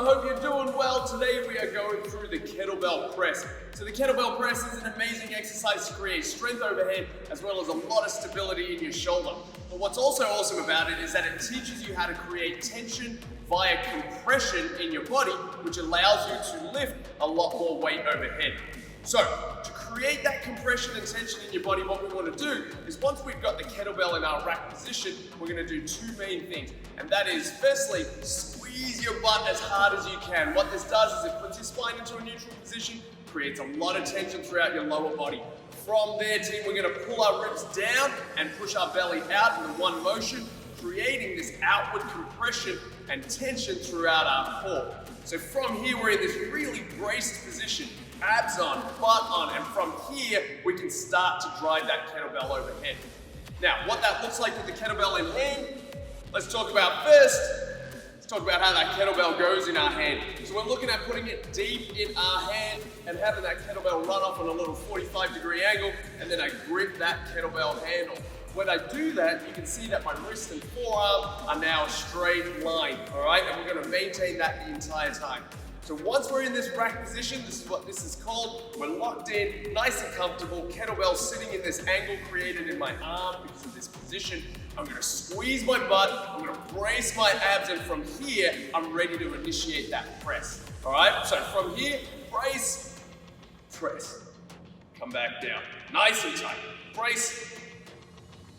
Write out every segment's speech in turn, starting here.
hope you're doing well. Today we are going through the Kettlebell Press. So the Kettlebell Press is an amazing exercise to create strength overhead as well as a lot of stability in your shoulder. But what's also awesome about it is that it teaches you how to create tension via compression in your body, which allows you to lift a lot more weight overhead. So, to create that compression and tension in your body, what we want to do is once we've got the kettlebell in our rack position, we're going to do two main things. And that is, firstly, squeeze your butt as hard as you can. What this does is it puts your spine into a neutral position, creates a lot of tension throughout your lower body. From there, team, we're going to pull our ribs down and push our belly out in one motion, creating this outward compression and tension throughout our core. So from here, we're in this really braced position. Abs on, butt on, and from here, we can start to drive that kettlebell overhead. Now, what that looks like with the kettlebell in hand, let's talk about how that kettlebell goes in our hand. So we're looking at putting it deep in our hand and having that kettlebell run off on a little 45-degree angle, and then I grip that kettlebell handle. When I do that, you can see that my wrist and forearm are now a straight line, all right? And we're gonna maintain that the entire time. So once we're in this rack position, this is what this is called. We're locked in, nice and comfortable. Kettlebell sitting in this angle created in my arm because of this position. I'm gonna squeeze my butt, I'm gonna brace my abs, and from here, I'm ready to initiate that press. All right, so from here, brace, press. Come back down, nice and tight. Brace,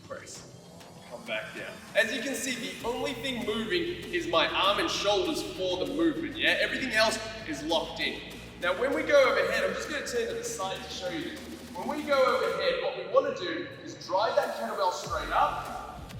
press. Back down. As you can see, the only thing moving is my arm and shoulders for the movement, yeah? Everything else is locked in. Now, when we go overhead, I'm just gonna turn to the side to show you this. When we go overhead, what we wanna do is drive that kettlebell straight up,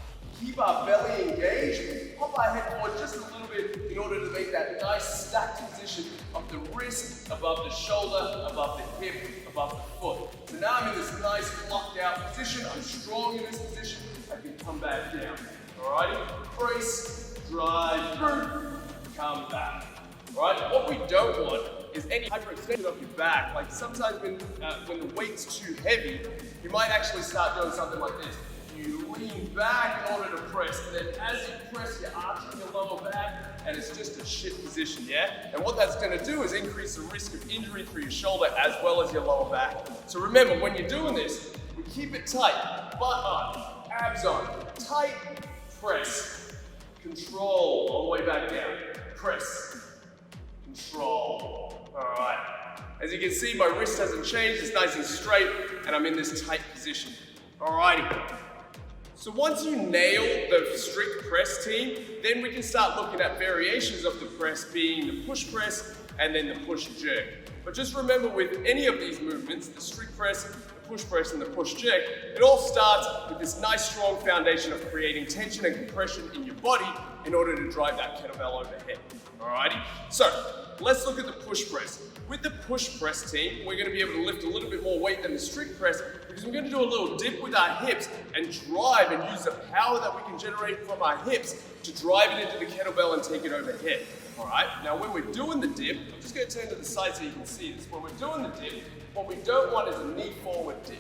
keep our belly engaged, pop our head forward just a little bit in order to make that nice stacked position of the wrist above the shoulder, above the hip, above the foot. So now I'm in this nice locked out position. I'm strong in this position. I can come back down. Alrighty? Brace, drive through, come back. Alright? What we don't want is any hyperextension of your back. Like sometimes when the weight's too heavy, you might actually start doing something like this. You lean back in order to press, and then as you press, you're arching your lower back, and it's just a shit position, yeah? And what that's gonna do is increase the risk of injury through your shoulder as well as your lower back. So remember, when you're doing this, we keep it tight, butt on, abs on, tight, press, control, all the way back down, press, control, all right. As you can see, my wrist hasn't changed, it's nice and straight, and I'm in this tight position. Alrighty. So once you nail the strict press, team, then we can start looking at variations of the press, being the push press and then the push jerk. But just remember, with any of these movements, the strict press, the push press, and the push jerk, it all starts with this nice strong foundation of creating tension and compression in your body in order to drive that kettlebell overhead. Alrighty? So let's look at the push press. With the push press, team, we're going to be able to lift a little bit more weight than the strict press because we're going to do a little dip with our hips and drive and use the power that we can generate from our hips to drive it into the kettlebell and take it overhead. All right, now when we're doing the dip, I'm just going to turn to the side so you can see this. When we're doing the dip, what we don't want is a knee forward dip.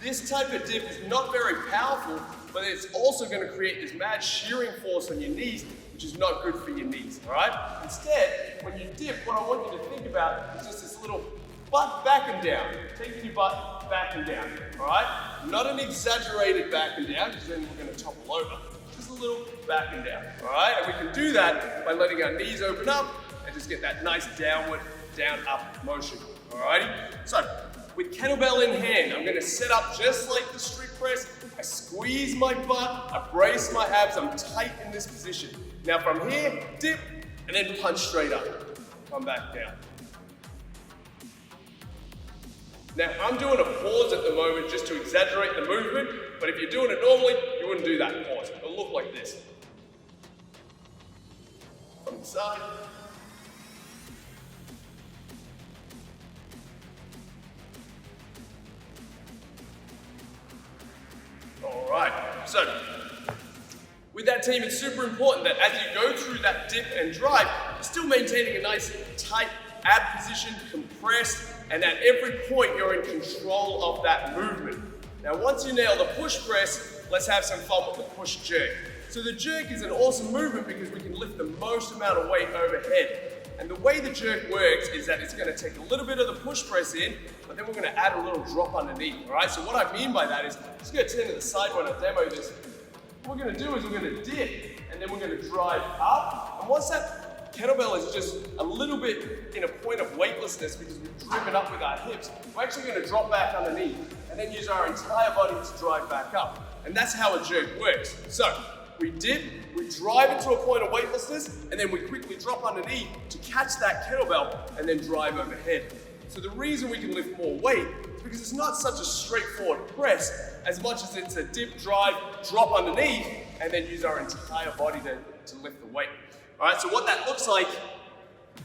This type of dip is not very powerful, but it's also going to create this mad shearing force on your knees, which is not good for your knees, all right? Instead, when you dip, what I want you to think about is just this little butt back and down, taking your butt back and down, all right? Not an exaggerated back and down, because then we're going to topple over. Just a little back and down, all right? And we can do that by letting our knees open up and just get that nice downward, down-up motion, all righty? So, with kettlebell in hand, I'm gonna set up just like the strict press. I squeeze my butt, I brace my abs, I'm tight in this position. Now from here, dip, and then punch straight up. Come back down. Now I'm doing a pause at the moment just to exaggerate the movement, but if you're doing it normally, you wouldn't do that pause. It'll look like this. From the side. All right, so with that, team, it's super important that as you go through that dip and drive, you're still maintaining a nice tight ab position, compressed, and at every point you're in control of that movement. Now once you nail the push press, let's have some fun with the push jerk. So the jerk is an awesome movement because we can lift the most amount of weight overhead. And the way the jerk works is that it's going to take a little bit of the push press in, but then we're going to add a little drop underneath, all right? So what I mean by that is, just going to turn to the side when I demo this. What we're going to do is we're going to dip, and then we're going to drive up. And once that kettlebell is just a little bit in a point of weightlessness because we've driven up with our hips, we're actually going to drop back underneath and then use our entire body to drive back up. And that's how a jerk works. So we dip, we drive it to a point of weightlessness, and then we quickly drop underneath to catch that kettlebell and then drive overhead. So the reason we can lift more weight is because it's not such a straightforward press as much as it's a dip, drive, drop underneath, and then use our entire body to lift the weight. All right, so what that looks like,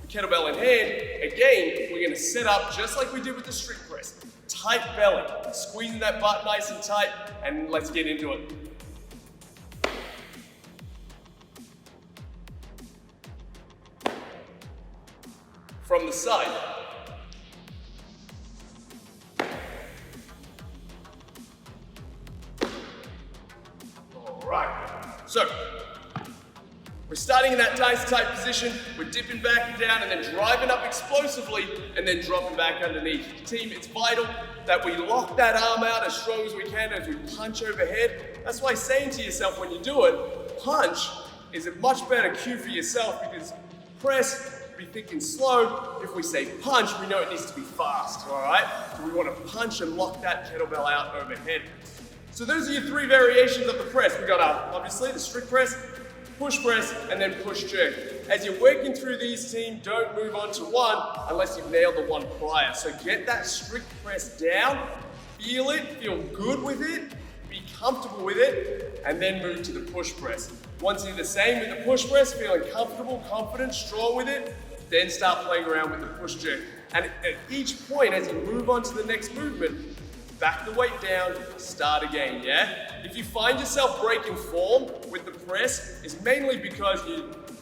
the kettlebell in hand, again, we're gonna set up just like we did with the strict press. Tight belly, squeezing that butt nice and tight, and let's get into it. From the side. All right, so we're starting in that nice tight position, we're dipping back and down and then driving up explosively and then dropping back underneath. Team, it's vital that we lock that arm out as strong as we can as we punch overhead. That's why saying to yourself when you do it, punch is a much better cue for yourself because press, be thinking slow. If we say punch, we know it needs to be fast, all right? So we want to punch and lock that kettlebell out overhead. So those are your three variations of the press. We got obviously the strict press, push press, and then push jerk. As you're working through these, team, don't move on to one unless you've nailed the one prior. So get that strict press down, feel it, feel good with it, be comfortable with it, and then move to the push press. Once you're the same with the push press, feeling comfortable, confident, strong with it, then start playing around with the push jerk. And at each point, as you move on to the next movement, back the weight down, start again, yeah? If you find yourself breaking form with the press, it's mainly because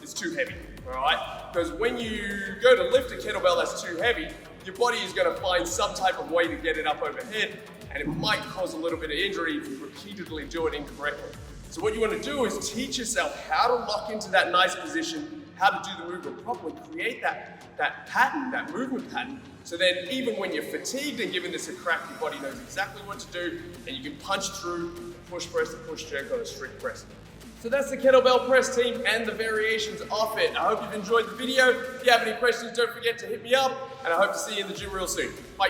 it's too heavy, all right? Because when you go to lift a kettlebell that's too heavy, your body is gonna find some type of way to get it up overhead, and it might cause a little bit of injury if you repeatedly do it incorrectly. So what you wanna do is teach yourself how to lock into that nice position, how to do the movement properly, create that pattern, that movement pattern, so then even when you're fatigued and giving this a crack, your body knows exactly what to do, and you can punch through the push press, the push jerk, or the strict press. So that's the kettlebell press, team, and the variations of it. I hope you've enjoyed the video. If you have any questions, don't forget to hit me up, and I hope to see you in the gym real soon. Bye.